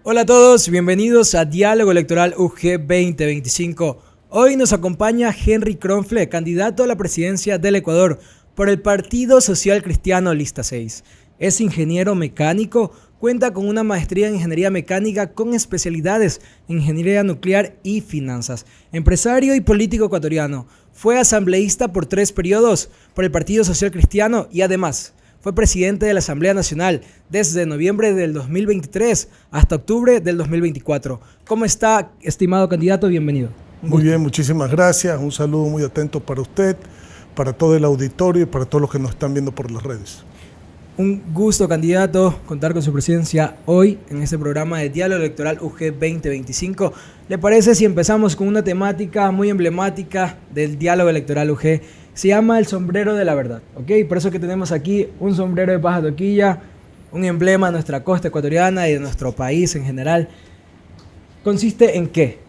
Hola a todos, bienvenidos a Diálogo Electoral UG 2025. Hoy nos acompaña Henry Kronfle, candidato a la presidencia del Ecuador por el Partido Social Cristiano Lista 6. Es ingeniero mecánico, cuenta con una maestría en ingeniería mecánica con especialidades en ingeniería nuclear y finanzas. Empresario y político ecuatoriano, fue asambleísta por 3 periodos por el Partido Social Cristiano y además fue presidente de la Asamblea Nacional desde noviembre del 2023 hasta octubre del 2024. ¿Cómo está, estimado candidato? Bienvenido. Muy bien, muchísimas gracias. Un saludo muy atento para usted, para todo el auditorio y para todos los que nos están viendo por las redes. Un gusto, candidato, contar con su presencia hoy en este programa de Diálogo Electoral UG 2025. ¿Le parece si empezamos con una temática muy emblemática del Diálogo Electoral UG? Se llama el sombrero de la verdad, ¿ok? Por eso que tenemos aquí un sombrero de paja toquilla, un emblema de nuestra costa ecuatoriana y de nuestro país en general. ¿Consiste en qué?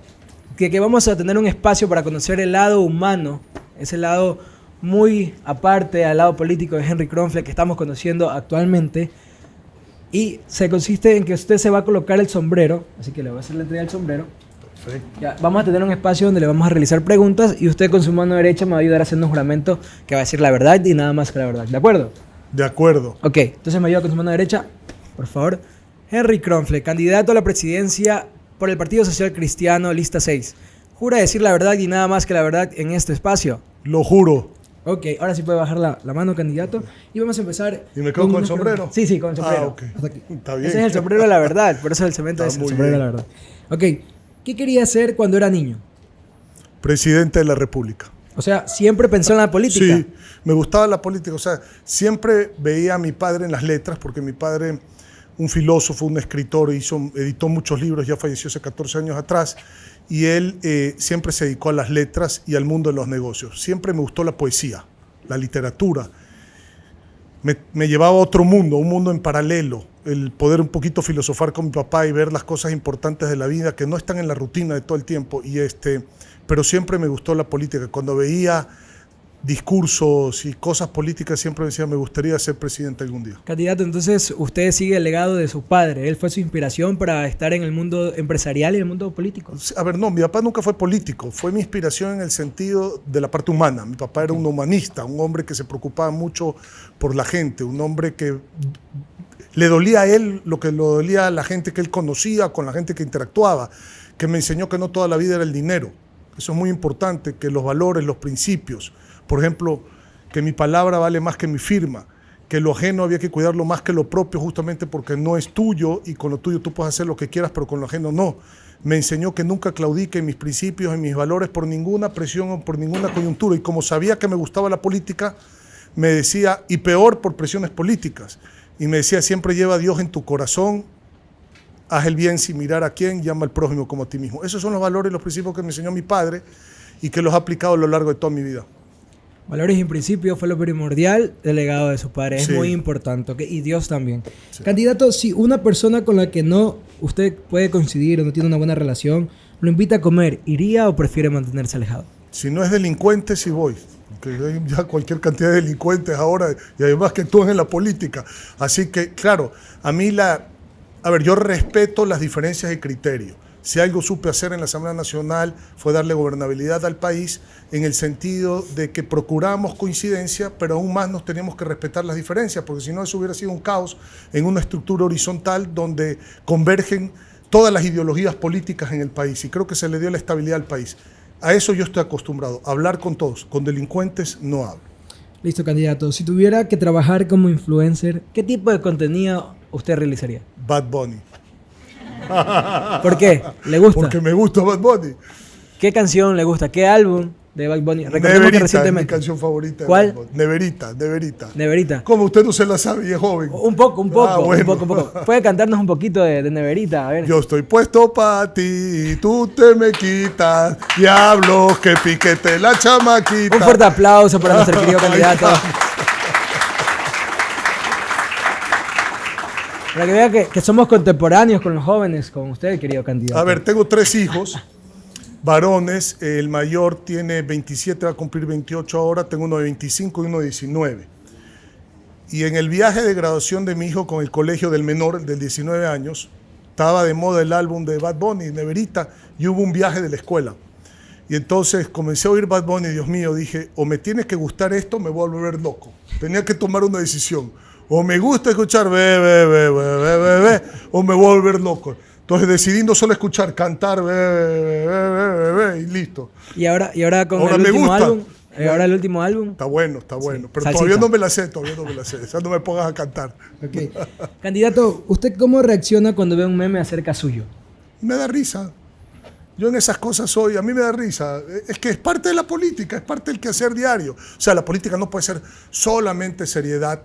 Que vamos a tener un espacio para conocer el lado humano, ese lado muy aparte al lado político de Henry Kronfle que estamos conociendo actualmente. Y se consiste en que usted se va a colocar el sombrero, así que le voy a hacer la entrega del sombrero. Perfecto. Ya, vamos a tener un espacio donde le vamos a realizar preguntas y usted con su mano derecha me va a ayudar a hacer un juramento que va a decir la verdad y nada más que la verdad. ¿De acuerdo? De acuerdo. Ok, entonces me ayuda con su mano derecha, por favor. Henry Kronfle, candidato a la presidencia por el Partido Social Cristiano Lista 6. ¿Jura decir la verdad y nada más que la verdad en este espacio? Lo juro. Ok, ahora sí puede bajar la mano, candidato. Y vamos a empezar. ¿Y me quedo con el sombrero? Sí, con el sombrero. Ah, ok. Hasta aquí. Está bien. Ese es el sombrero de la verdad, por eso el cemento es el sombrero de la verdad. Ok, ¿qué quería hacer cuando era niño? Presidente de la República. O sea, ¿siempre pensó en la política? Sí, me gustaba la política. O sea, siempre veía a mi padre en las letras, porque mi padre, un filósofo, un escritor, editó muchos libros, ya falleció hace 14 años atrás, y él siempre se dedicó a las letras y al mundo de los negocios. Siempre me gustó la poesía, la literatura. Me llevaba a otro mundo, un mundo en paralelo, el poder un poquito filosofar con mi papá y ver las cosas importantes de la vida que no están en la rutina de todo el tiempo. Pero siempre me gustó la política. Cuando veía discursos y cosas políticas siempre me decía, me gustaría ser presidente algún día. Candidato, entonces usted sigue el legado de su padre. Él fue su inspiración para estar en el mundo empresarial y en el mundo político. A ver, no, mi papá nunca fue político, fue mi inspiración en el sentido de la parte humana. Mi papá era un humanista, un hombre que se preocupaba mucho por la gente, un hombre que le dolía a él lo que le dolía a la gente que él conocía, con la gente que interactuaba, que me enseñó que no toda la vida era el dinero. Eso es muy importante, que los valores, los principios, por ejemplo, que mi palabra vale más que mi firma, que lo ajeno había que cuidarlo más que lo propio justamente porque no es tuyo y con lo tuyo tú puedes hacer lo que quieras, pero con lo ajeno no. Me enseñó que nunca claudique en mis principios, en mis valores por ninguna presión o por ninguna coyuntura. Y como sabía que me gustaba la política, me decía, y peor por presiones políticas, y me decía, siempre lleva a Dios en tu corazón, haz el bien sin mirar a quién, llama al prójimo como a ti mismo. Esos son los valores y los principios que me enseñó mi padre y que los ha aplicado a lo largo de toda mi vida. Valores y principios fue lo primordial del legado de su padre. Es muy importante, ¿okay? Y Dios también. Sí. Candidato, si una persona con la que no usted puede coincidir o no tiene una buena relación, lo invita a comer, ¿iría o prefiere mantenerse alejado? Si no es delincuente, sí voy. Que hay ya cualquier cantidad de delincuentes ahora y además que actúan en la política. Así que, claro, a mí yo respeto las diferencias de criterio. Si algo supe hacer en la Asamblea Nacional fue darle gobernabilidad al país en el sentido de que procuramos coincidencia, pero aún más nos teníamos que respetar las diferencias, porque si no eso hubiera sido un caos en una estructura horizontal donde convergen todas las ideologías políticas en el país y creo que se le dio la estabilidad al país. A eso yo estoy acostumbrado, a hablar con todos, con delincuentes no hablo. Listo, candidato. Si tuviera que trabajar como influencer, ¿qué tipo de contenido usted realizaría? Bad Bunny. ¿Por qué? ¿Le gusta? Porque me gusta Bad Bunny. ¿Qué canción le gusta? ¿Qué álbum de Bad Bunny? Recordemos que recientemente. Es mi canción favorita. ¿Cuál? De Bad Bunny. Neverita. Neverita. Como usted no se la sabe y es joven. Un poco. Bueno. Un poco. ¿Puede cantarnos un poquito de Neverita? A ver. Yo estoy puesto para ti y tú te me quitas. Diablo, que piquete la chamaquita. Un fuerte aplauso para nuestro querido candidato. Para que vea que somos contemporáneos con los jóvenes, con usted, querido candidato. A ver, tengo 3 hijos, varones. El mayor tiene 27, va a cumplir 28 ahora. Tengo uno de 25 y uno de 19. Y en el viaje de graduación de mi hijo con el colegio del menor, del 19 años, estaba de moda el álbum de Bad Bunny, Neverita, y hubo un viaje de la escuela. Y entonces comencé a oír Bad Bunny, Dios mío, dije, o me tiene que gustar esto o me voy a volver loco. Tenía que tomar una decisión. O me gusta escuchar be, o me voy a volver loco. Entonces decidí no solo escuchar, cantar be, y listo. Y ahora con Ahora el me último gusta. álbum, ahora el último álbum. Está bueno. Sí, Pero salsita. todavía no me la sé. Ya no me pongas a cantar. Okay. Candidato, ¿usted cómo reacciona cuando ve un meme acerca suyo? Me da risa. Yo en esas cosas a mí me da risa. Es que es parte de la política, es parte del quehacer diario. O sea, la política no puede ser solamente seriedad,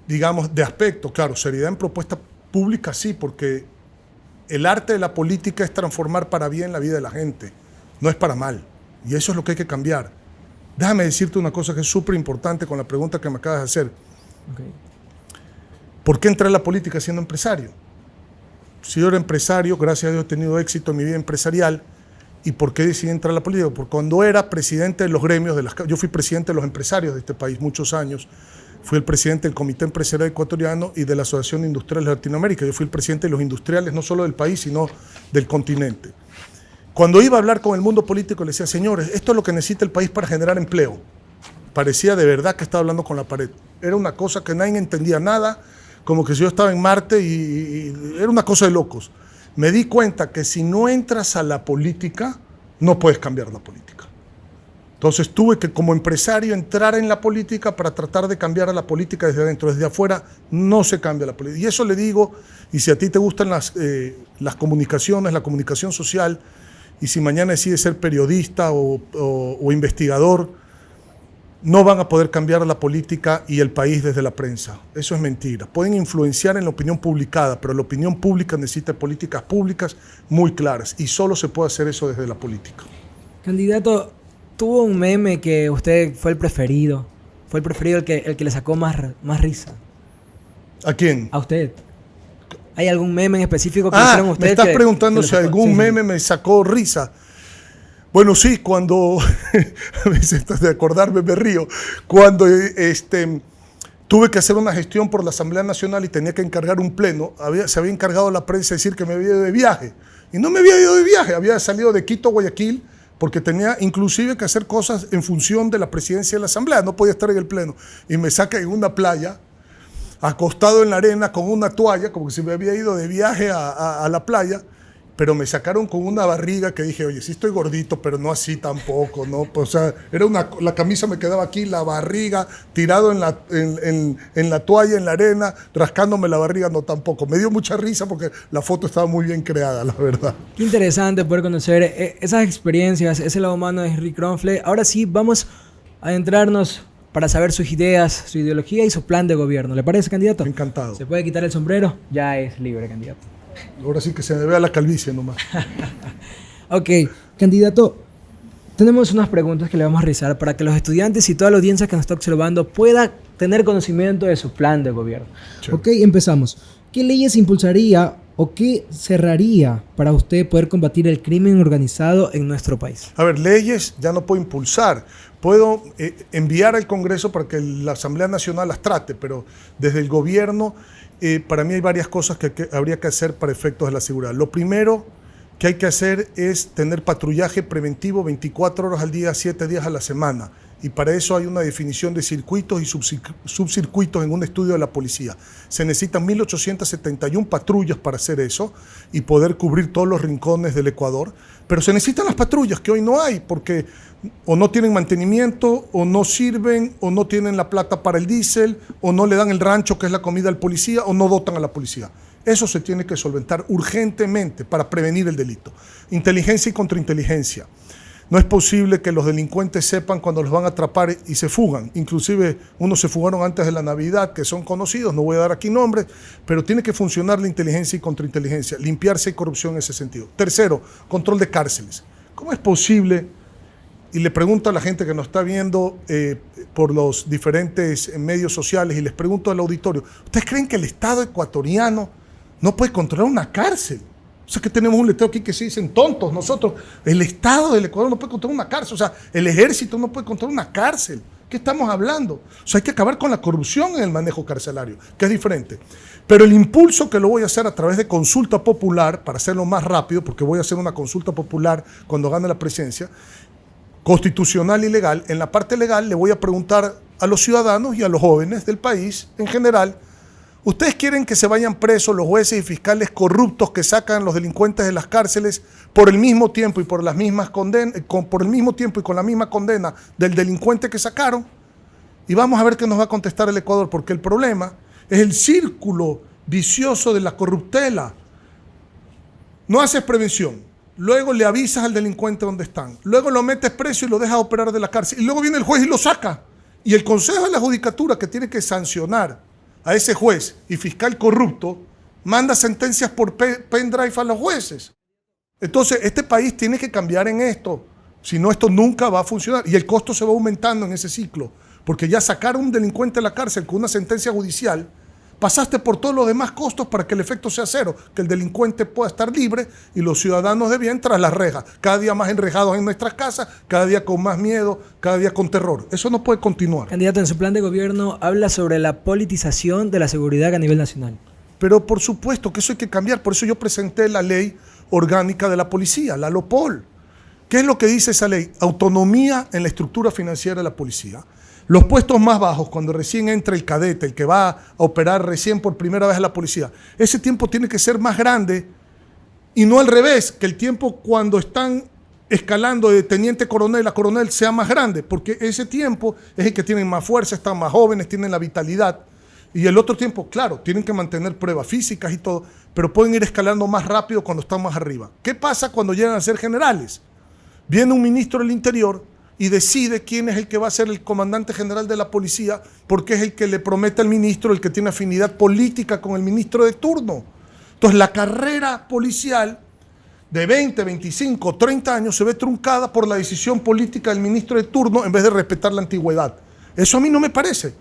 digamos, de aspecto. Claro, seriedad en propuesta pública sí, porque el arte de la política es transformar para bien la vida de la gente, no es para mal. Y eso es lo que hay que cambiar. Déjame decirte una cosa que es súper importante con la pregunta que me acabas de hacer. Okay. ¿Por qué entré a la política siendo empresario? Si yo era empresario, gracias a Dios he tenido éxito en mi vida empresarial. ¿Y por qué decidí entrar a la política? Porque cuando era presidente de los gremios, yo fui presidente de los empresarios de este país muchos años, fui el presidente del Comité Empresarial Ecuatoriano y de la Asociación de Industriales de Latinoamérica. Yo fui el presidente de los industriales, no solo del país, sino del continente. Cuando iba a hablar con el mundo político, le decía, señores, esto es lo que necesita el país para generar empleo. Parecía de verdad que estaba hablando con la pared. Era una cosa que nadie entendía nada, como que si yo estaba en Marte y era una cosa de locos. Me di cuenta que si no entras a la política, no puedes cambiar la política. Entonces tuve que como empresario entrar en la política para tratar de cambiar a la política desde adentro. Desde afuera no se cambia la política. Y eso le digo, y si a ti te gustan las comunicaciones, la comunicación social, y si mañana decides ser periodista o investigador, no van a poder cambiar la política y el país desde la prensa. Eso es mentira. Pueden influenciar en la opinión publicada, pero la opinión pública necesita políticas públicas muy claras y solo se puede hacer eso desde la política. Candidato, tuvo un meme que usted fue el preferido el que le sacó más risa. ¿A quién? A usted. ¿Hay algún meme en específico que hicieron ustedes? Me estás preguntando si algún meme me sacó risa. Bueno, sí, cuando, a veces de acordarme me río, cuando tuve que hacer una gestión por la Asamblea Nacional y tenía que encargar un pleno, se había encargado la prensa de decir que me había ido de viaje. Y no me había ido de viaje, había salido de Quito a Guayaquil porque tenía inclusive que hacer cosas en función de la presidencia de la Asamblea, no podía estar en el pleno. Y me saca en una playa, acostado en la arena con una toalla, como que si me había ido de viaje a la playa, pero me sacaron con una barriga que dije, oye, sí estoy gordito, pero no así tampoco, ¿no? O sea, la camisa me quedaba aquí, la barriga, tirado en la toalla, en la arena, rascándome la barriga, no tampoco. Me dio mucha risa porque la foto estaba muy bien creada, la verdad. Qué interesante poder conocer esas experiencias, ese lado humano de Henry Kronfle. Ahora sí, vamos a adentrarnos para saber sus ideas, su ideología y su plan de gobierno. ¿Le parece, candidato? Encantado. ¿Se puede quitar el sombrero? Ya es libre, candidato. Ahora sí que se me vea la calvicie nomás. Ok, candidato, tenemos unas preguntas que le vamos a realizar para que los estudiantes y toda la audiencia que nos está observando pueda tener conocimiento de su plan de gobierno. Sí. Ok, empezamos. ¿Qué leyes impulsaría o qué cerraría para usted poder combatir el crimen organizado en nuestro país? A ver, leyes ya no puedo impulsar. Puedo enviar al Congreso para que la Asamblea Nacional las trate, pero desde el gobierno, para mí hay varias cosas que habría que hacer para efectos de la seguridad. Lo primero que hay que hacer es tener patrullaje preventivo 24 horas al día, 7 días a la semana. Y para eso hay una definición de circuitos y subcircuitos en un estudio de la policía. Se necesitan 1.871 patrullas para hacer eso y poder cubrir todos los rincones del Ecuador. Pero se necesitan las patrullas, que hoy no hay, porque o no tienen mantenimiento, o no sirven, o no tienen la plata para el diésel, o no le dan el rancho, que es la comida al policía, o no dotan a la policía. Eso se tiene que solventar urgentemente para prevenir el delito. Inteligencia y contrainteligencia. No es posible que los delincuentes sepan cuando los van a atrapar y se fugan. Inclusive unos se fugaron antes de la Navidad, que son conocidos, no voy a dar aquí nombres, pero tiene que funcionar la inteligencia y contrainteligencia, limpiarse corrupción en ese sentido. Tercero, control de cárceles. ¿Cómo es posible? Y le pregunto a la gente que nos está viendo por los diferentes medios sociales y les pregunto al auditorio, ¿ustedes creen que el Estado ecuatoriano no puede controlar una cárcel? O sea, que tenemos un letrero aquí que se dicen tontos nosotros. El Estado del Ecuador no puede controlar una cárcel. O sea, el ejército no puede controlar una cárcel. ¿Qué estamos hablando? O sea, hay que acabar con la corrupción en el manejo carcelario, que es diferente. Pero el impulso que lo voy a hacer a través de consulta popular, para hacerlo más rápido, porque voy a hacer una consulta popular cuando gane la presidencia, constitucional y legal. En la parte legal le voy a preguntar a los ciudadanos y a los jóvenes del país en general, ¿ustedes quieren que se vayan presos los jueces y fiscales corruptos que sacan los delincuentes de las cárceles por el mismo tiempo y por las mismas condenas, por el mismo tiempo y con la misma condena del delincuente que sacaron? Y vamos a ver qué nos va a contestar el Ecuador, porque el problema es el círculo vicioso de la corruptela. No haces prevención, luego le avisas al delincuente dónde están, luego lo metes preso y lo dejas operar de la cárcel, y luego viene el juez y lo saca. Y el Consejo de la Judicatura, que tiene que sancionar a ese juez y fiscal corrupto, manda sentencias por pendrive a los jueces. Entonces, este país tiene que cambiar en esto, si no, esto nunca va a funcionar, y el costo se va aumentando en ese ciclo, porque ya sacar a un delincuente de la cárcel con una sentencia judicial, pasaste por todos los demás costos para que el efecto sea cero, que el delincuente pueda estar libre y los ciudadanos de bien tras las rejas, cada día más enrejados en nuestras casas, cada día con más miedo, cada día con terror. Eso no puede continuar. Candidato, en su plan de gobierno habla sobre la politización de la seguridad a nivel nacional. Pero por supuesto que eso hay que cambiar, por eso yo presenté la ley orgánica de la policía, la LOPOL. ¿Qué es lo que dice esa ley? Autonomía en la estructura financiera de la policía. Los puestos más bajos, cuando recién entra el cadete, el que va a operar recién por primera vez a la policía, ese tiempo tiene que ser más grande y no al revés, que el tiempo cuando están escalando de teniente coronel a coronel sea más grande, porque ese tiempo es el que tienen más fuerza, están más jóvenes, tienen la vitalidad. Y el otro tiempo, claro, tienen que mantener pruebas físicas y todo, pero pueden ir escalando más rápido cuando están más arriba. ¿Qué pasa cuando llegan a ser generales? Viene un ministro del Interior y decide quién es el que va a ser el comandante general de la policía, porque es el que le promete al ministro, el que tiene afinidad política con el ministro de turno. Entonces la carrera policial de 20, 25, 30 años se ve truncada por la decisión política del ministro de turno en vez de respetar la antigüedad. Eso a mí no me parece.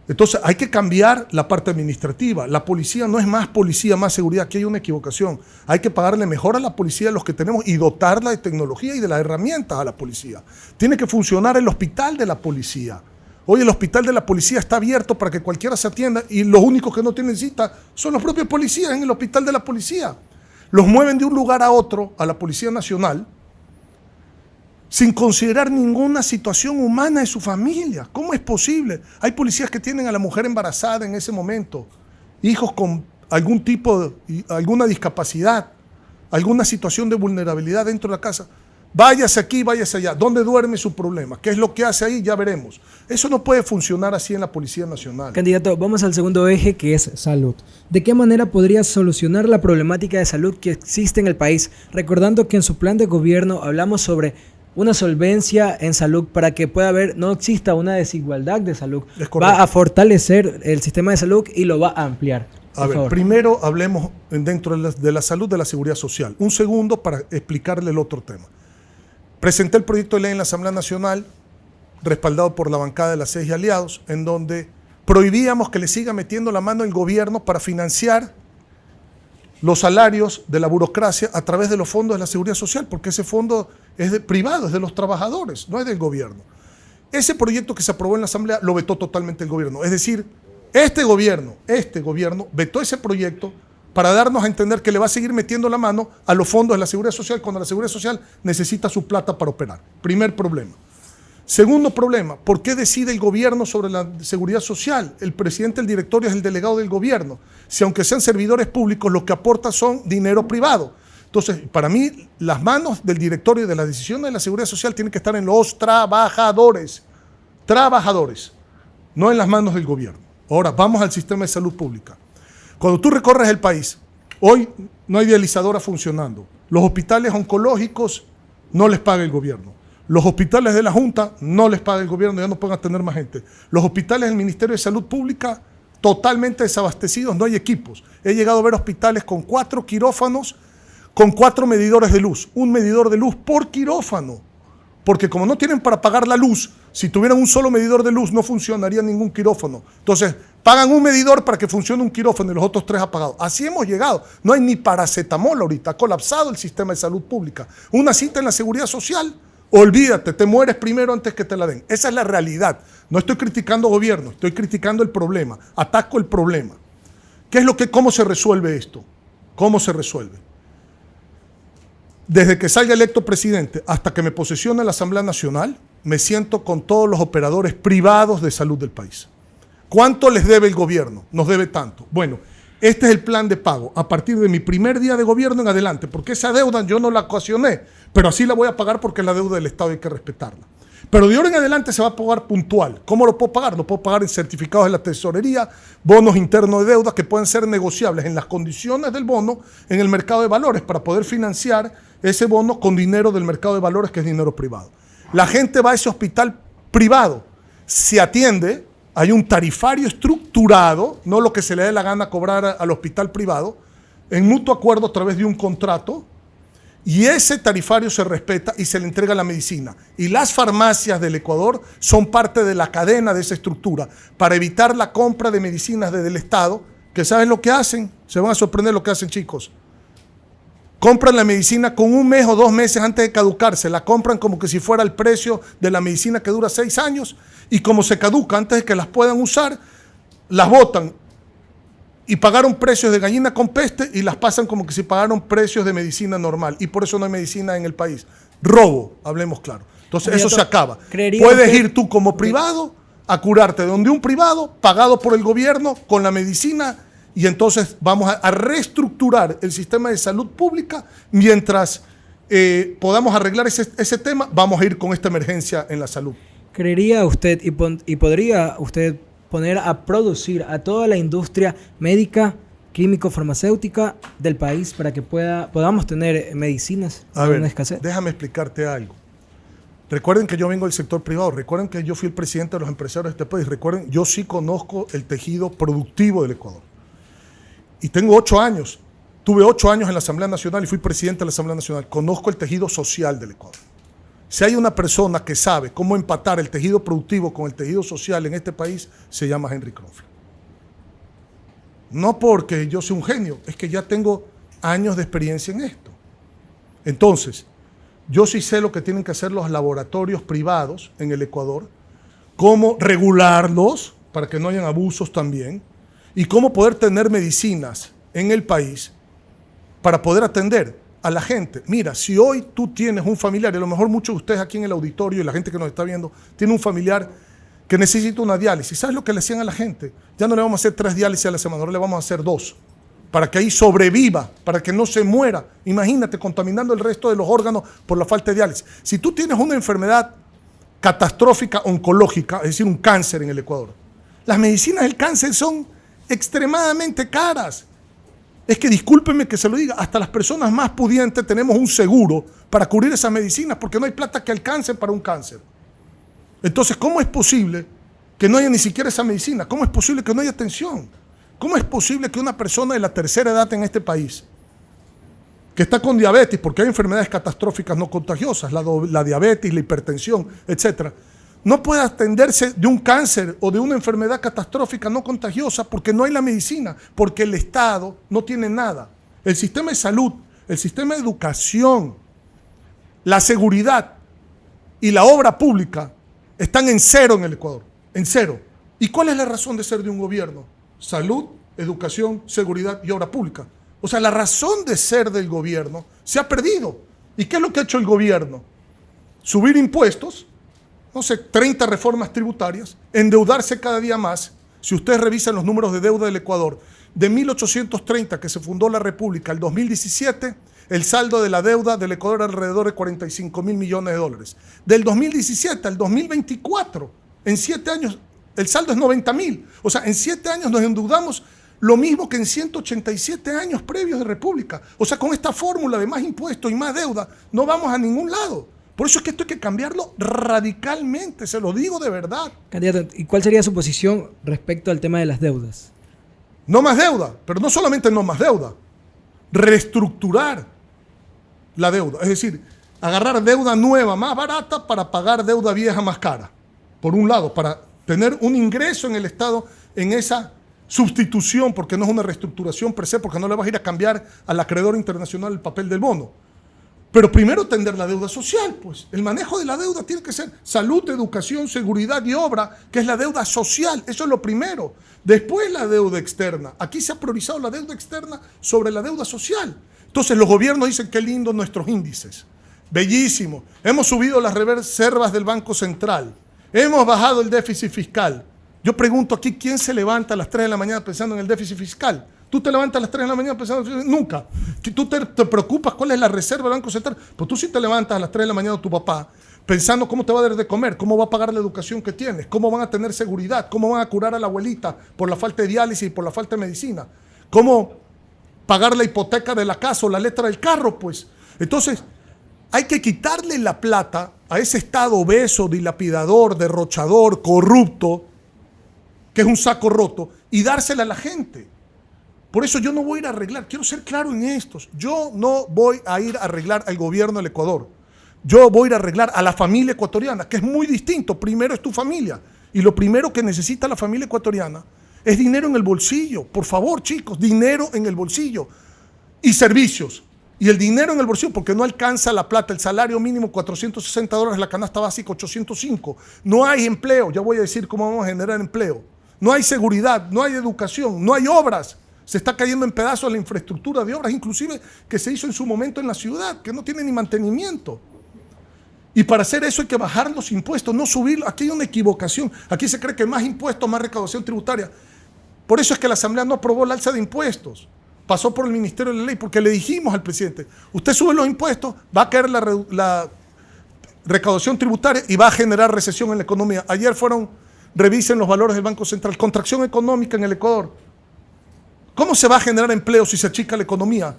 Entonces hay que cambiar la parte administrativa. La policía no es más policía, más seguridad. Aquí hay una equivocación. Hay que pagarle mejor a la policía de los que tenemos y dotarla de tecnología y de las herramientas a la policía. Tiene que funcionar el hospital de la policía. Hoy el hospital de la policía está abierto para que cualquiera se atienda y los únicos que no tienen cita son los propios policías en el hospital de la policía. Los mueven de un lugar a otro, a la Policía Nacional, sin considerar ninguna situación humana de su familia. ¿Cómo es posible? Hay policías que tienen a la mujer embarazada en ese momento, hijos con algún tipo, alguna discapacidad, alguna situación de vulnerabilidad dentro de la casa. Váyase aquí, váyase allá. ¿Dónde duerme su problema? ¿Qué es lo que hace ahí? Ya veremos. Eso no puede funcionar así en la Policía Nacional. Candidato, vamos al segundo eje, que es salud. ¿De qué manera podría solucionar la problemática de salud que existe en el país? Recordando que en su plan de gobierno hablamos sobre una solvencia en salud para que no exista una desigualdad de salud. Va a fortalecer el sistema de salud y lo va a ampliar. A ver, primero hablemos dentro de la salud de la seguridad social. Un segundo para explicarle el otro tema. Presenté el proyecto de ley en la Asamblea Nacional, respaldado por la bancada de las 6 y aliados, en donde prohibíamos que le siga metiendo la mano el gobierno para financiar los salarios de la burocracia a través de los fondos de la seguridad social, porque ese fondo es privado, es de los trabajadores, no es del gobierno. Ese proyecto que se aprobó en la Asamblea lo vetó totalmente el gobierno. Es decir, este gobierno vetó ese proyecto para darnos a entender que le va a seguir metiendo la mano a los fondos de la seguridad social cuando la seguridad social necesita su plata para operar. Primer problema. Segundo problema, ¿por qué decide el gobierno sobre la seguridad social? El presidente del directorio es el delegado del gobierno. Si aunque sean servidores públicos, lo que aporta son dinero privado. Entonces, para mí, las manos del directorio de las decisiones de la seguridad social tienen que estar en los trabajadores, no en las manos del gobierno. Ahora, vamos al sistema de salud pública. Cuando tú recorres el país, hoy no hay dializadora funcionando. Los hospitales oncológicos no les paga el gobierno. Los hospitales de la Junta no les paga el gobierno, ya no pueden atender más gente. Los hospitales del Ministerio de Salud Pública totalmente desabastecidos, no hay equipos. He llegado a ver hospitales con 4 quirófanos, con 4 medidores de luz. Un medidor de luz por quirófano. Porque como no tienen para pagar la luz, si tuvieran un solo medidor de luz no funcionaría ningún quirófano. Entonces, pagan un medidor para que funcione un quirófano y los otros 3 apagados. Así hemos llegado. No hay ni paracetamol ahorita. Ha colapsado el sistema de salud pública. Una cita en la seguridad social, Olvídate, te mueres primero antes que te la den. Esa es la realidad. No estoy criticando gobierno, estoy criticando el problema. Ataco el problema. ¿Cómo se resuelve esto? ¿Cómo se resuelve? Desde que salga electo presidente hasta que me posesione la Asamblea Nacional, me siento con todos los operadores privados de salud del país. ¿Cuánto les debe el gobierno? Nos debe tanto. Bueno, este es el plan de pago a partir de mi primer día de gobierno en adelante, porque esa deuda yo no la ocasioné, pero así la voy a pagar porque es la deuda del Estado y hay que respetarla. Pero de ahora en adelante se va a pagar puntual. ¿Cómo lo puedo pagar? Lo puedo pagar en certificados de la tesorería, bonos internos de deuda que pueden ser negociables en las condiciones del bono en el mercado de valores para poder financiar ese bono con dinero del mercado de valores, que es dinero privado. La gente va a ese hospital privado, se atiende, hay un tarifario estructurado, no lo que se le dé la gana cobrar al hospital privado, en mutuo acuerdo a través de un contrato, y ese tarifario se respeta y se le entrega la medicina. Y las farmacias del Ecuador son parte de la cadena de esa estructura para evitar la compra de medicinas desde el Estado, que ¿saben lo que hacen? Se van a sorprender lo que hacen, chicos. Compran la medicina con 1 mes o 2 meses antes de caducarse. La compran como que si fuera el precio de la medicina que dura 6 años. Y como se caduca antes de que las puedan usar, las botan. Y pagaron precios de gallina con peste y las pasan como que si pagaron precios de medicina normal. Y por eso no hay medicina en el país. Robo, hablemos claro. Entonces eso se acaba. Puedes ir tú como privado a curarte donde un privado pagado por el gobierno con la medicina. Y entonces vamos a reestructurar el sistema de salud pública. Mientras podamos arreglar ese tema, vamos a ir con esta emergencia en la salud. ¿Creería usted y podría usted poner a producir a toda la industria médica, químico-farmacéutica del país para que podamos tener medicinas en una escasez? Déjame explicarte algo. Recuerden que yo vengo del sector privado, recuerden que yo fui el presidente de los empresarios de este país, recuerden, yo sí conozco el tejido productivo del Ecuador. Y tengo 8 años, tuve 8 años en la Asamblea Nacional y fui presidente de la Asamblea Nacional. Conozco el tejido social del Ecuador. Si hay una persona que sabe cómo empatar el tejido productivo con el tejido social en este país, se llama Henry Kronfeld. No porque yo sea un genio, es que ya tengo años de experiencia en esto. Entonces, yo sí sé lo que tienen que hacer los laboratorios privados en el Ecuador, cómo regularlos para que no hayan abusos también, y cómo poder tener medicinas en el país para poder atender a la gente. Mira, si hoy tú tienes un familiar, y a lo mejor muchos de ustedes aquí en el auditorio y la gente que nos está viendo, tiene un familiar que necesita una diálisis. ¿Sabes lo que le decían a la gente? Ya no le vamos a hacer 3 diálisis a la semana, ahora le vamos a hacer 2, para que ahí sobreviva, para que no se muera. Imagínate, contaminando el resto de los órganos por la falta de diálisis. Si tú tienes una enfermedad catastrófica oncológica, es decir, un cáncer en el Ecuador, las medicinas del cáncer son extremadamente caras. Es que discúlpenme que se lo diga, hasta las personas más pudientes tenemos un seguro para cubrir esas medicinas porque no hay plata que alcance para un cáncer. Entonces, ¿cómo es posible que no haya ni siquiera esa medicina? ¿Cómo es posible que no haya atención? ¿Cómo es posible que una persona de la tercera edad en este país, que está con diabetes, porque hay enfermedades catastróficas no contagiosas, la diabetes, la hipertensión, etcétera, no puede atenderse de un cáncer o de una enfermedad catastrófica no contagiosa porque no hay la medicina, porque el Estado no tiene nada? El sistema de salud, el sistema de educación, la seguridad y la obra pública están en cero en el Ecuador, en cero. ¿Y cuál es la razón de ser de un gobierno? Salud, educación, seguridad y obra pública. O sea, la razón de ser del gobierno se ha perdido. ¿Y qué es lo que ha hecho el gobierno? Subir impuestos, no sé, 30 reformas tributarias, endeudarse cada día más. Si ustedes revisan los números de deuda del Ecuador, de 1830 que se fundó la República al 2017, el saldo de la deuda del Ecuador era alrededor de 45.000 millones de dólares. Del 2017 al 2024, en 7 años, el saldo es 90.000. O sea, en 7 años nos endeudamos lo mismo que en 187 años previos de República. O sea, con esta fórmula de más impuestos y más deuda, no vamos a ningún lado. Por eso es que esto hay que cambiarlo radicalmente, se lo digo de verdad. Candidato, ¿y cuál sería su posición respecto al tema de las deudas? No más deuda, pero no solamente no más deuda, reestructurar la deuda. Es decir, agarrar deuda nueva más barata para pagar deuda vieja más cara. Por un lado, para tener un ingreso en el Estado en esa sustitución, porque no es una reestructuración per se, porque no le vas a ir a cambiar al acreedor internacional el papel del bono. Pero primero atender la deuda social, pues. El manejo de la deuda tiene que ser salud, educación, seguridad y obra, que es la deuda social. Eso es lo primero. Después la deuda externa. Aquí se ha priorizado la deuda externa sobre la deuda social. Entonces los gobiernos dicen qué lindo nuestros índices. Bellísimo. Hemos subido las reservas del Banco Central. Hemos bajado el déficit fiscal. Yo pregunto aquí, ¿quién se levanta a las 3 de la mañana pensando en el déficit fiscal? ¿Tú te levantas a las 3 de la mañana pensando? Nunca. ¿Tú te preocupas cuál es la reserva del Banco Central? Pues tú sí te levantas a las 3 de la mañana tu papá pensando cómo te va a dar de comer, cómo va a pagar la educación que tienes, cómo van a tener seguridad, cómo van a curar a la abuelita por la falta de diálisis y por la falta de medicina, cómo pagar la hipoteca de la casa o la letra del carro, pues. Entonces, hay que quitarle la plata a ese Estado obeso, dilapidador, derrochador, corrupto, que es un saco roto, y dársela a la gente. Por eso yo no voy a ir a arreglar, quiero ser claro en estos, yo no voy a ir a arreglar al gobierno del Ecuador. Yo voy a ir a arreglar a la familia ecuatoriana, que es muy distinto. Primero es tu familia. Y lo primero que necesita la familia ecuatoriana es dinero en el bolsillo. Por favor, chicos, dinero en el bolsillo. Y servicios. Y el dinero en el bolsillo, porque no alcanza la plata. El salario mínimo $460, la canasta básica $805. No hay empleo. Ya voy a decir cómo vamos a generar empleo. No hay seguridad, no hay educación, no hay obras. Se está cayendo en pedazos la infraestructura de obras, inclusive que se hizo en su momento en la ciudad, que no tiene ni mantenimiento. Y para hacer eso hay que bajar los impuestos, no subirlos. Aquí hay una equivocación. Aquí se cree que más impuestos, más recaudación tributaria. Por eso es que la Asamblea no aprobó el alza de impuestos. Pasó por el Ministerio de la Ley, porque le dijimos al presidente, usted sube los impuestos, va a caer la recaudación tributaria y va a generar recesión en la economía. Ayer revisen los valores del Banco Central, contracción económica en el Ecuador. ¿Cómo se va a generar empleo si se achica la economía?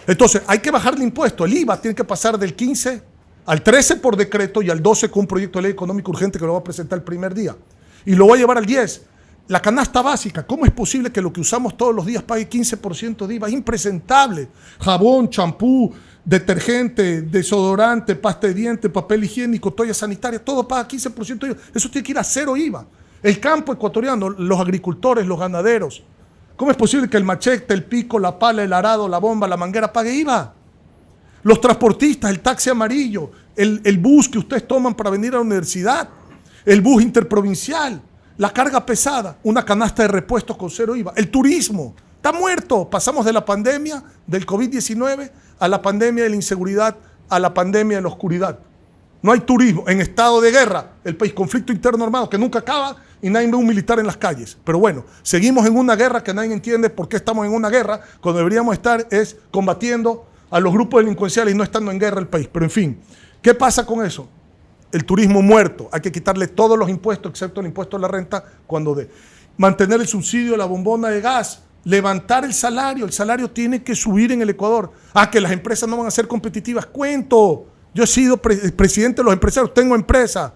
Entonces, hay que bajar el impuesto. El IVA tiene que pasar del 15 al 13 por decreto y al 12 con un proyecto de ley económico urgente que lo va a presentar el primer día. Y lo va a llevar al 10. La canasta básica, ¿cómo es posible que lo que usamos todos los días pague 15% de IVA? Es impresentable. Jabón, champú, detergente, desodorante, pasta de dientes, papel higiénico, toalla sanitaria, todo paga 15% de IVA. Eso tiene que ir a cero IVA. El campo ecuatoriano, los agricultores, los ganaderos. ¿Cómo es posible que el machete, el pico, la pala, el arado, la bomba, la manguera pague IVA? Los transportistas, el taxi amarillo, el bus que ustedes toman para venir a la universidad, el bus interprovincial, la carga pesada, una canasta de repuestos con cero IVA. El turismo está muerto. Pasamos de la pandemia del COVID-19 a la pandemia de la inseguridad, a la pandemia de la oscuridad. No hay turismo. En estado de guerra, el país, conflicto interno armado que nunca acaba y nadie ve un militar en las calles. Pero bueno, seguimos en una guerra que nadie entiende por qué estamos en una guerra, cuando deberíamos estar es combatiendo a los grupos delincuenciales y no estando en guerra el país. Pero en fin, ¿qué pasa con eso? El turismo muerto. Hay que quitarle todos los impuestos, excepto el impuesto a la renta, cuando dé. Mantener el subsidio de la bombona de gas. Levantar el salario. El salario tiene que subir en el Ecuador. Que las empresas no van a ser competitivas. Cuento. Yo he sido presidente de los empresarios. Tengo empresa.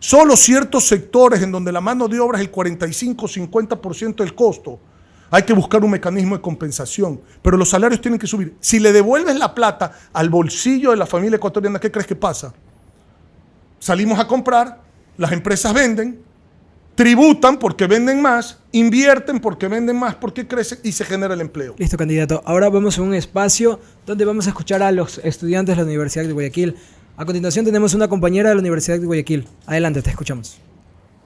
Solo ciertos sectores en donde la mano de obra es el 45-50% del costo. Hay que buscar un mecanismo de compensación, pero los salarios tienen que subir. Si le devuelves la plata al bolsillo de la familia ecuatoriana, ¿qué crees que pasa? Salimos a comprar, las empresas venden, tributan porque venden más, invierten porque venden más, porque crecen y se genera el empleo. Listo, candidato. Ahora vamos a un espacio donde vamos a escuchar a los estudiantes de la Universidad de Guayaquil. A continuación tenemos una compañera de la Universidad de Guayaquil. Adelante, te escuchamos.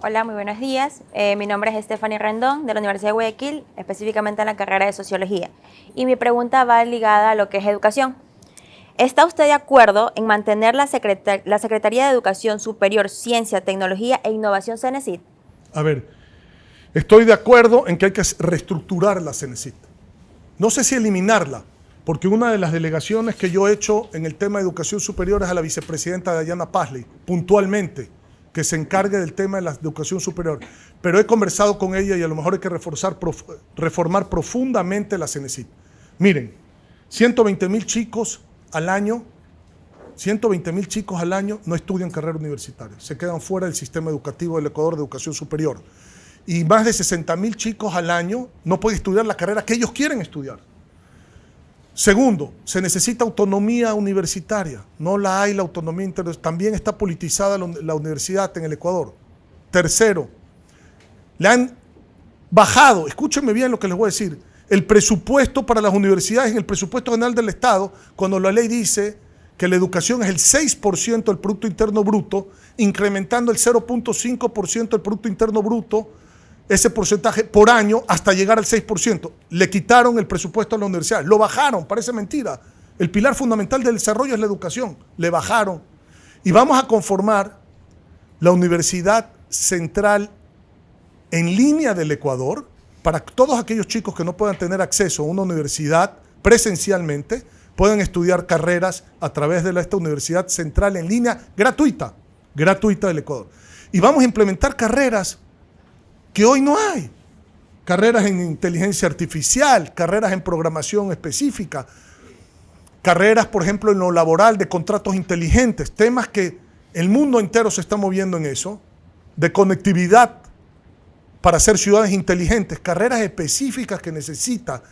Hola, muy buenos días. Mi nombre es Stephanie Rendón, de la Universidad de Guayaquil, específicamente en la carrera de Sociología. Y mi pregunta va ligada a lo que es educación. ¿Está usted de acuerdo en mantener la Secretaría de Educación Superior, Ciencia, Tecnología e Innovación CENESID? A ver, estoy de acuerdo en que hay que reestructurar la CENESID. No sé si eliminarla, porque una de las delegaciones que yo he hecho en el tema de educación superior es a la vicepresidenta Dayana Pazley, puntualmente, que se encargue del tema de la educación superior. Pero he conversado con ella y a lo mejor hay que reformar profundamente la CENESID. Miren, 120,000 chicos al año no estudian carrera universitaria. Se quedan fuera del sistema educativo del Ecuador de educación superior. Y más de 60,000 chicos al año no pueden estudiar la carrera que ellos quieren estudiar. Segundo, se necesita autonomía universitaria. No la hay la autonomía internacional. También está politizada la universidad en el Ecuador. Tercero, le han bajado, escúchenme bien lo que les voy a decir, el presupuesto para las universidades en el presupuesto general del Estado, cuando la ley dice que la educación es el 6% del Producto Interno Bruto, incrementando el 0.5% del Producto Interno Bruto, ese porcentaje por año hasta llegar al 6%. Le quitaron el presupuesto a la universidad, lo bajaron, parece mentira. El pilar fundamental del desarrollo es la educación, le bajaron. Y vamos a conformar la Universidad Central en línea del Ecuador para que todos aquellos chicos que no puedan tener acceso a una universidad presencialmente puedan estudiar carreras a través de esta Universidad Central en línea gratuita del Ecuador. Y vamos a implementar carreras que hoy no hay. Carreras en inteligencia artificial, carreras en programación específica, carreras, por ejemplo, en lo laboral de contratos inteligentes, temas que el mundo entero se está moviendo en eso, de conectividad para ser ciudades inteligentes, carreras específicas que necesita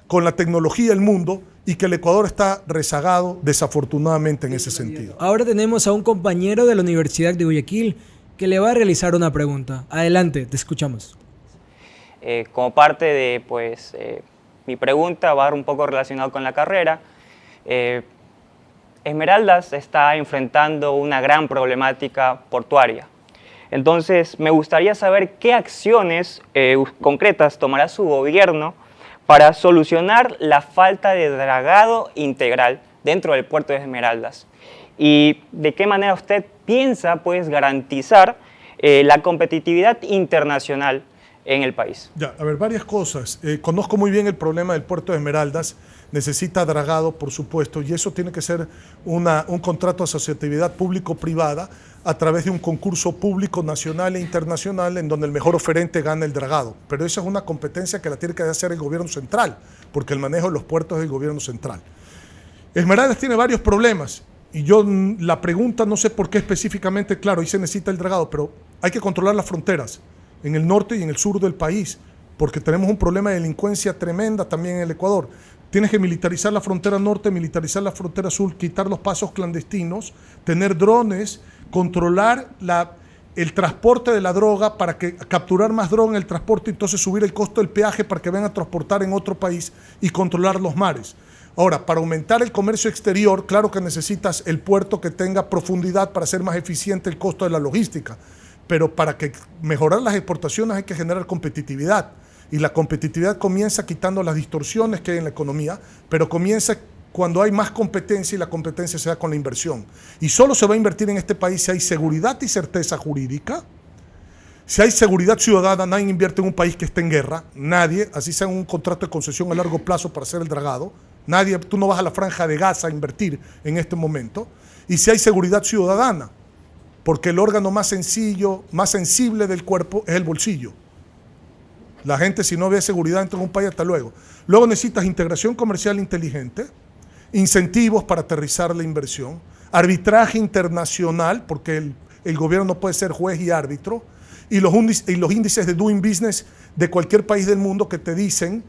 con la tecnología el mundo y que el Ecuador está rezagado desafortunadamente en ese sentido. Ahora tenemos a un compañero de la Universidad de Guayaquil que le va a realizar una pregunta. Adelante, te escuchamos. Como parte de mi pregunta, va un poco relacionado con la carrera. Esmeraldas está enfrentando una gran problemática portuaria. Entonces, me gustaría saber qué acciones concretas tomará su gobierno para solucionar la falta de dragado integral dentro del puerto de Esmeraldas. Y de qué manera usted piensa garantizar la competitividad internacional en el país. Ya, a ver, varias cosas. Conozco muy bien el problema del puerto de Esmeraldas. Necesita dragado, por supuesto, y eso tiene que ser un contrato de asociatividad público-privada a través de un concurso público nacional e internacional en donde el mejor oferente gana el dragado. Pero esa es una competencia que la tiene que hacer el gobierno central, porque el manejo de los puertos es del gobierno central. Esmeraldas tiene varios problemas. Y yo la pregunta no sé por qué específicamente, claro, ahí se necesita el dragado, pero hay que controlar las fronteras en el norte y en el sur del país, porque tenemos un problema de delincuencia tremenda también en el Ecuador. Tienes que militarizar la frontera norte, militarizar la frontera sur, quitar los pasos clandestinos, tener drones, controlar el transporte de la droga para capturar más droga en el transporte y entonces subir el costo del peaje para que vengan a transportar en otro país y controlar los mares. Ahora, para aumentar el comercio exterior, claro que necesitas el puerto que tenga profundidad para hacer más eficiente el costo de la logística, pero para mejorar las exportaciones hay que generar competitividad. Y la competitividad comienza quitando las distorsiones que hay en la economía, pero comienza cuando hay más competencia y la competencia se da con la inversión. Y solo se va a invertir en este país si hay seguridad y certeza jurídica. Si hay seguridad ciudadana, nadie invierte en un país que esté en guerra, nadie, así sea un contrato de concesión a largo plazo para hacer el dragado. Nadie, tú no vas a la Franja de Gaza a invertir en este momento. Y si hay seguridad ciudadana, porque el órgano más sencillo, más sensible del cuerpo es el bolsillo. La gente, si no ve seguridad dentro de un país, hasta luego. Luego necesitas integración comercial inteligente, incentivos para aterrizar la inversión, arbitraje internacional, porque el gobierno no puede ser juez y árbitro, y los índices de doing business de cualquier país del mundo que te dicen,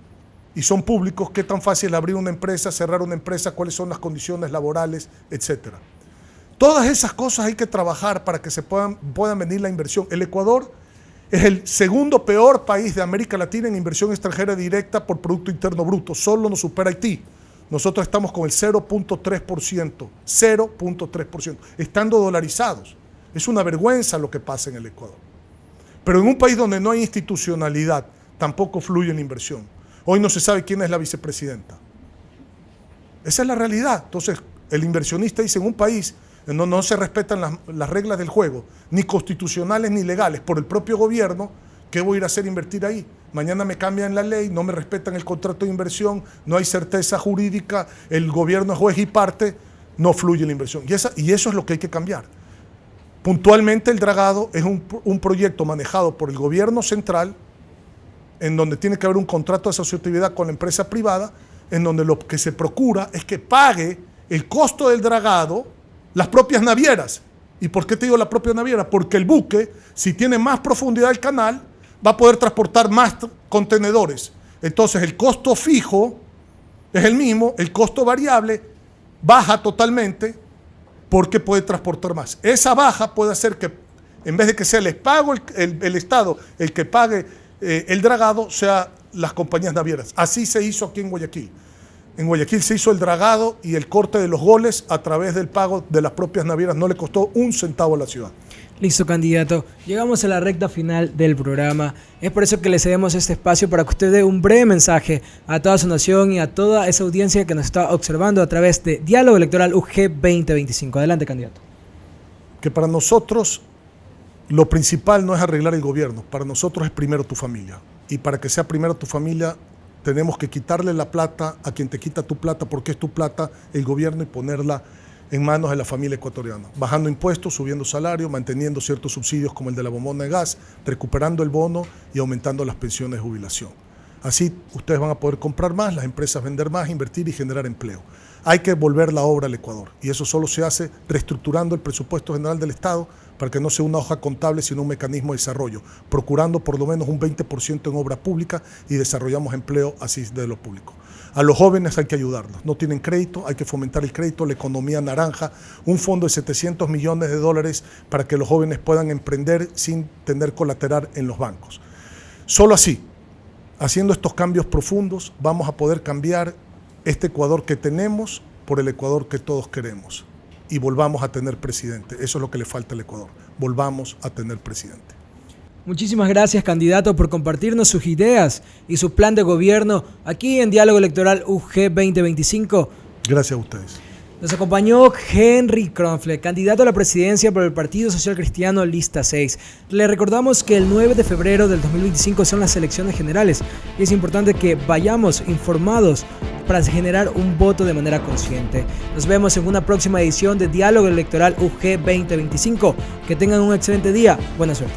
y son públicos, qué tan fácil es abrir una empresa, cerrar una empresa, cuáles son las condiciones laborales, etc. Todas esas cosas hay que trabajar para que se puedan venir la inversión. El Ecuador es el segundo peor país de América Latina en inversión extranjera directa por Producto Interno Bruto. Solo nos supera Haití. Nosotros estamos con el 0.3%. 0.3%. Estando dolarizados. Es una vergüenza lo que pasa en el Ecuador. Pero en un país donde no hay institucionalidad, tampoco fluye la inversión. Hoy no se sabe quién es la vicepresidenta. Esa es la realidad. Entonces, el inversionista dice, en un país en donde no se respetan las reglas del juego, ni constitucionales ni legales, por el propio gobierno, ¿qué voy a ir a hacer invertir ahí? Mañana me cambian la ley, no me respetan el contrato de inversión, no hay certeza jurídica, el gobierno es juez y parte, no fluye la inversión. Y eso es lo que hay que cambiar. Puntualmente, el dragado es un proyecto manejado por el gobierno central, en donde tiene que haber un contrato de asociatividad con la empresa privada, en donde lo que se procura es que pague el costo del dragado las propias navieras. ¿Y por qué te digo la propia naviera? Porque el buque, si tiene más profundidad el canal, va a poder transportar más contenedores. Entonces el costo fijo es el mismo, el costo variable baja totalmente porque puede transportar más. Esa baja puede hacer que, en vez de que sea el Estado el que pague el dragado, sea las compañías navieras. Así se hizo aquí en Guayaquil. En Guayaquil se hizo el dragado y el corte de los goles a través del pago de las propias navieras. No le costó un centavo a la ciudad. Listo, candidato. Llegamos a la recta final del programa. Es por eso que le cedemos este espacio para que usted dé un breve mensaje a toda su nación y a toda esa audiencia que nos está observando a través de Diálogo Electoral UG 2025. Adelante, candidato. Que para nosotros lo principal no es arreglar el gobierno. Para nosotros es primero tu familia. Y para que sea primero tu familia, tenemos que quitarle la plata a quien te quita tu plata, porque es tu plata, el gobierno, y ponerla en manos de la familia ecuatoriana, bajando impuestos, subiendo salario, manteniendo ciertos subsidios como el de la bombona de gas, recuperando el bono y aumentando las pensiones de jubilación. Así ustedes van a poder comprar más, las empresas vender más, invertir y generar empleo. Hay que volver la obra al Ecuador, y eso solo se hace reestructurando el presupuesto general del Estado para que no sea una hoja contable, sino un mecanismo de desarrollo, procurando por lo menos un 20% en obra pública, y desarrollamos empleo así de lo público. A los jóvenes hay que ayudarlos, no tienen crédito, hay que fomentar el crédito, la economía naranja, un fondo de $700 millones para que los jóvenes puedan emprender sin tener colateral en los bancos. Solo así, haciendo estos cambios profundos, vamos a poder cambiar este Ecuador que tenemos por el Ecuador que todos queremos, y volvamos a tener presidente. Eso es lo que le falta al Ecuador, volvamos a tener presidente. Muchísimas gracias, candidato, por compartirnos sus ideas y su plan de gobierno aquí en Diálogo Electoral UG 2025. Gracias a ustedes. Nos acompañó Henry Kronfle, candidato a la presidencia por el Partido Social Cristiano Lista 6. Le recordamos que el 9 de febrero del 2025 son las elecciones generales y es importante que vayamos informados para generar un voto de manera consciente. Nos vemos en una próxima edición de Diálogo Electoral UG 2025. Que tengan un excelente día. Buena suerte.